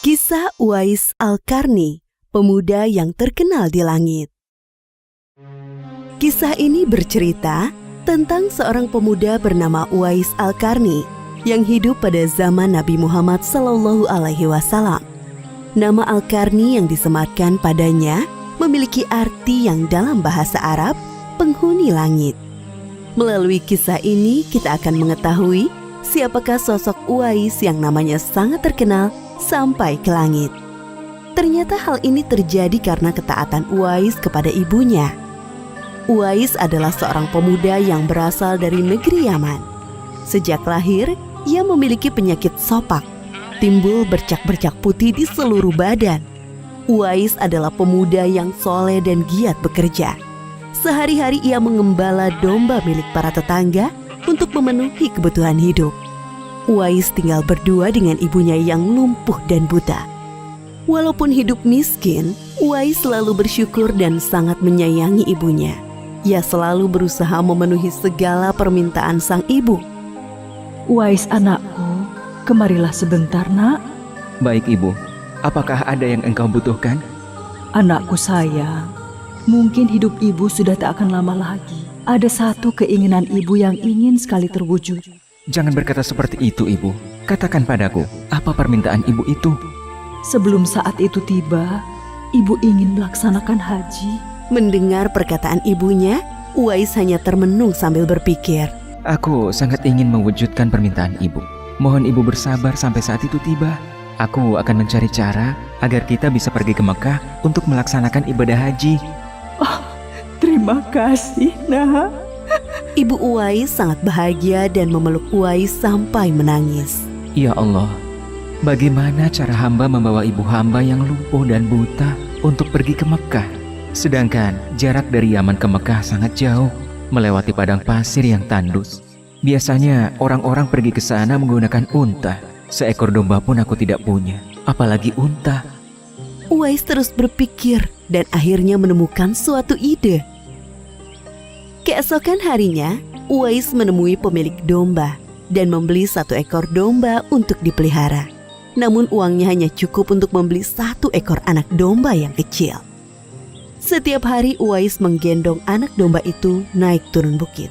Kisah Uwais Al-Qarni, pemuda yang terkenal di langit. Kisah ini bercerita tentang seorang pemuda bernama Uwais Al-Qarni yang hidup pada zaman Nabi Muhammad SAW. Nama Al-Qarni yang disematkan padanya memiliki arti yang dalam bahasa Arab, penghuni langit. Melalui kisah ini kita akan mengetahui siapakah sosok Uwais yang namanya sangat terkenal sampai ke langit. Ternyata hal ini terjadi karena ketaatan Uwais kepada ibunya. Uwais adalah seorang pemuda yang berasal dari negeri Yaman. Sejak lahir, ia memiliki penyakit sopak, timbul bercak-bercak putih di seluruh badan. Uwais adalah pemuda yang soleh dan giat bekerja. Sehari-hari ia mengembala domba milik para tetangga untuk memenuhi kebutuhan hidup. Uwais tinggal berdua dengan ibunya yang lumpuh dan buta. Walaupun hidup miskin, Uwais selalu bersyukur dan sangat menyayangi ibunya. Ia selalu berusaha memenuhi segala permintaan sang ibu. Uwais anakku, kemarilah sebentar nak. Baik ibu, apakah ada yang engkau butuhkan? Anakku sayang, mungkin hidup ibu sudah tak akan lama lagi. Ada satu keinginan ibu yang ingin sekali terwujud. Jangan berkata seperti itu ibu. Katakan padaku, apa permintaan ibu itu? Sebelum saat itu tiba, ibu ingin melaksanakan haji. Mendengar perkataan ibunya, Uwais hanya termenung sambil berpikir. Aku sangat ingin mewujudkan permintaan ibu. Mohon ibu bersabar sampai saat itu tiba. Aku akan mencari cara agar kita bisa pergi ke Mekah untuk melaksanakan ibadah haji. Oh, terima kasih nak. Ibu Uwais sangat bahagia dan memeluk Uwais sampai menangis. Ya Allah, bagaimana cara hamba membawa ibu hamba yang lumpuh dan buta untuk pergi ke Mekah? Sedangkan jarak dari Yaman ke Mekah sangat jauh, melewati padang pasir yang tandus. Biasanya orang-orang pergi ke sana menggunakan unta. Seekor domba pun aku tidak punya, apalagi unta. Uwais terus berpikir dan akhirnya menemukan suatu ide. Keesokan harinya, Uwais menemui pemilik domba dan membeli 1 ekor domba untuk dipelihara. Namun uangnya hanya cukup untuk membeli 1 ekor anak domba yang kecil. Setiap hari Uwais menggendong anak domba itu naik turun bukit.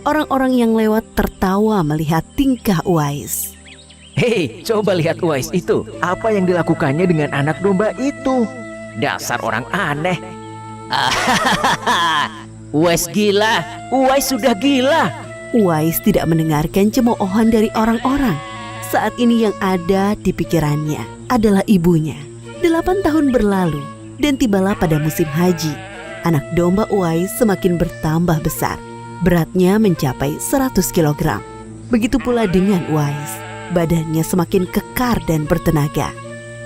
Orang-orang yang lewat tertawa melihat tingkah Uwais. Hei, coba lihat Uwais itu. Apa yang dilakukannya dengan anak domba itu? Dasar orang aneh. Uwais gila, Uwais sudah gila. Uwais tidak mendengarkan cemoohan dari orang-orang. Saat ini yang ada di pikirannya adalah ibunya. 8 tahun berlalu dan tibalah pada musim haji. Anak domba Uwais semakin bertambah besar. Beratnya mencapai 100 kg. Begitu pula dengan Uwais. Badannya semakin kekar dan bertenaga.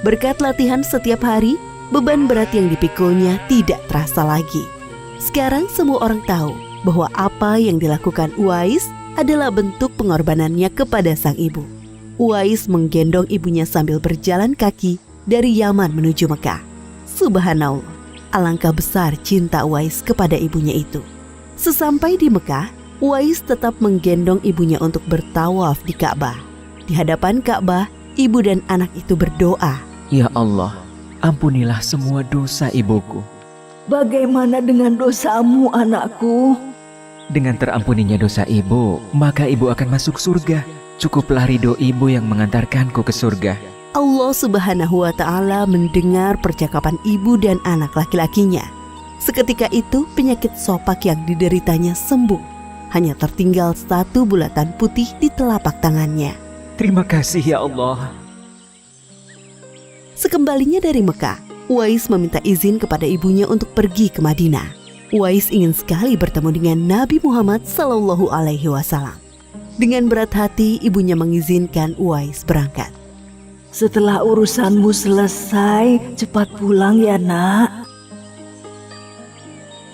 Berkat latihan setiap hari, beban berat yang dipikulnya tidak terasa lagi. Sekarang semua orang tahu bahwa apa yang dilakukan Uwais adalah bentuk pengorbanannya kepada sang ibu. Uwais menggendong ibunya sambil berjalan kaki dari Yaman menuju Mekah. Subhanallah, alangkah besar cinta Uwais kepada ibunya itu. Sesampai di Mekah, Uwais tetap menggendong ibunya untuk bertawaf di Ka'bah. Di hadapan Ka'bah, ibu dan anak itu berdoa. Ya Allah, ampunilah semua dosa ibuku. Bagaimana dengan dosamu anakku? Dengan terampuninya dosa ibu, maka ibu akan masuk surga. Cukuplah ridho ibu yang mengantarkanku ke surga. Allah Subhanahu wa Ta'ala mendengar percakapan ibu dan anak laki-lakinya. Seketika itu penyakit sopak yang dideritanya sembuh. Hanya tertinggal 1 bulatan putih di telapak tangannya. Terima kasih ya Allah. Sekembalinya dari Mekah, Uwais meminta izin kepada ibunya untuk pergi ke Madinah. Uwais ingin sekali bertemu dengan Nabi Muhammad SAW. Dengan berat hati, ibunya mengizinkan Uwais berangkat. Setelah urusanmu selesai, cepat pulang ya nak.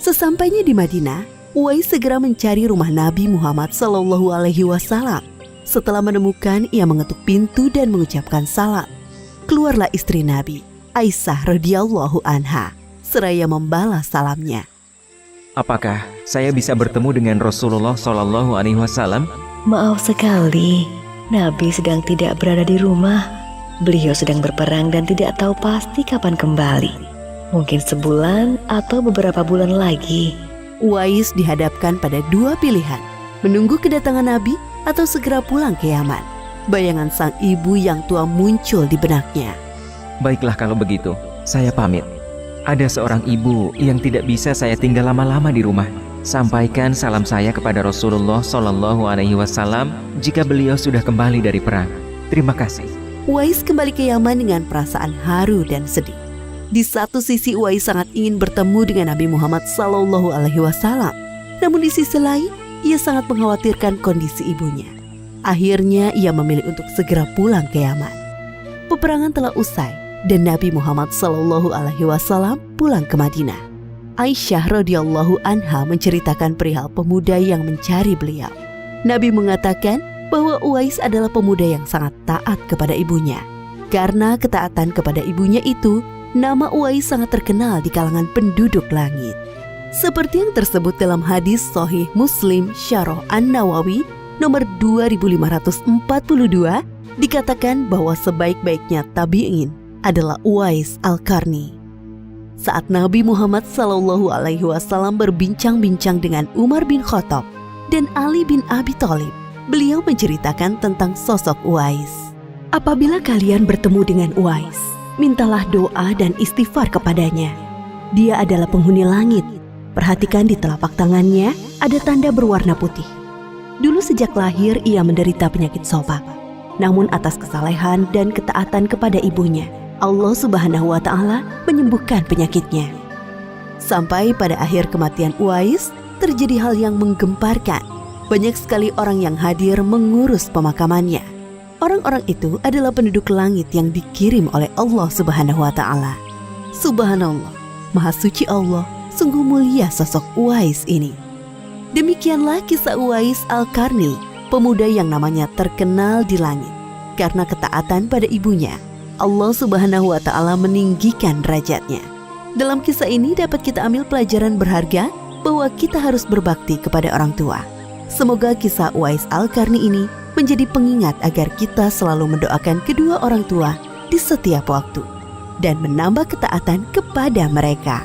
Sesampainya di Madinah, Uwais segera mencari rumah Nabi Muhammad SAW. Setelah menemukan, ia mengetuk pintu dan mengucapkan salam. Keluarlah istri Nabi, Aisyah radhiyallahu anha, seraya membalas salamnya. Apakah saya bisa bertemu dengan Rasulullah SAW? Maaf sekali, Nabi sedang tidak berada di rumah. Beliau sedang berperang dan tidak tahu pasti kapan kembali. Mungkin sebulan atau beberapa bulan lagi. Uwais dihadapkan pada dua pilihan, menunggu kedatangan Nabi atau segera pulang ke Yaman. Bayangan sang ibu yang tua muncul di benaknya. Baiklah kalau begitu, saya pamit. Ada seorang ibu yang tidak bisa saya tinggal lama-lama di rumah. Sampaikan salam saya kepada Rasulullah SAW jika beliau sudah kembali dari perang. Terima kasih. Uwais kembali ke Yaman dengan perasaan haru dan sedih. Di satu sisi Uwais sangat ingin bertemu dengan Nabi Muhammad SAW. Namun di sisi lain, ia sangat mengkhawatirkan kondisi ibunya. Akhirnya ia memilih untuk segera pulang ke Yaman. Peperangan telah usai dan Nabi Muhammad SAW pulang ke Madinah. Aisyah radhiyallahu anha menceritakan perihal pemuda yang mencari beliau. Nabi mengatakan bahwa Uwais adalah pemuda yang sangat taat kepada ibunya. Karena ketaatan kepada ibunya itu, nama Uwais sangat terkenal di kalangan penduduk langit. Seperti yang tersebut dalam hadis Sahih Muslim Syarah An-Nawawi nomor 2542, dikatakan bahwa sebaik-baiknya tabi'in adalah Uwais Al-Qarni. Saat Nabi Muhammad SAW berbincang-bincang dengan Umar bin Khattab dan Ali bin Abi Thalib, beliau menceritakan tentang sosok Uwais. Apabila kalian bertemu dengan Uwais, mintalah doa dan istighfar kepadanya. Dia adalah penghuni langit. Perhatikan di telapak tangannya ada tanda berwarna putih. Dulu sejak lahir ia menderita penyakit sopak. Namun atas kesalehan dan ketaatan kepada ibunya, Allah Subhanahu wa Ta'ala menyembuhkan penyakitnya. Sampai pada akhir kematian Uwais, terjadi hal yang menggemparkan. Banyak sekali orang yang hadir mengurus pemakamannya. Orang-orang itu adalah penduduk langit yang dikirim oleh Allah Subhanahu wa Ta'ala. Subhanallah, Maha Suci Allah, sungguh mulia sosok Uwais ini. Demikianlah kisah Uwais Al-Qarni, pemuda yang namanya terkenal di langit. Karena ketaatan pada ibunya, Allah Subhanahu wa Ta'ala meninggikan derajatnya. Dalam kisah ini dapat kita ambil pelajaran berharga bahwa kita harus berbakti kepada orang tua. Semoga kisah Uwais Al-Qarni ini menjadi pengingat agar kita selalu mendoakan kedua orang tua di setiap waktu dan menambah ketaatan kepada mereka.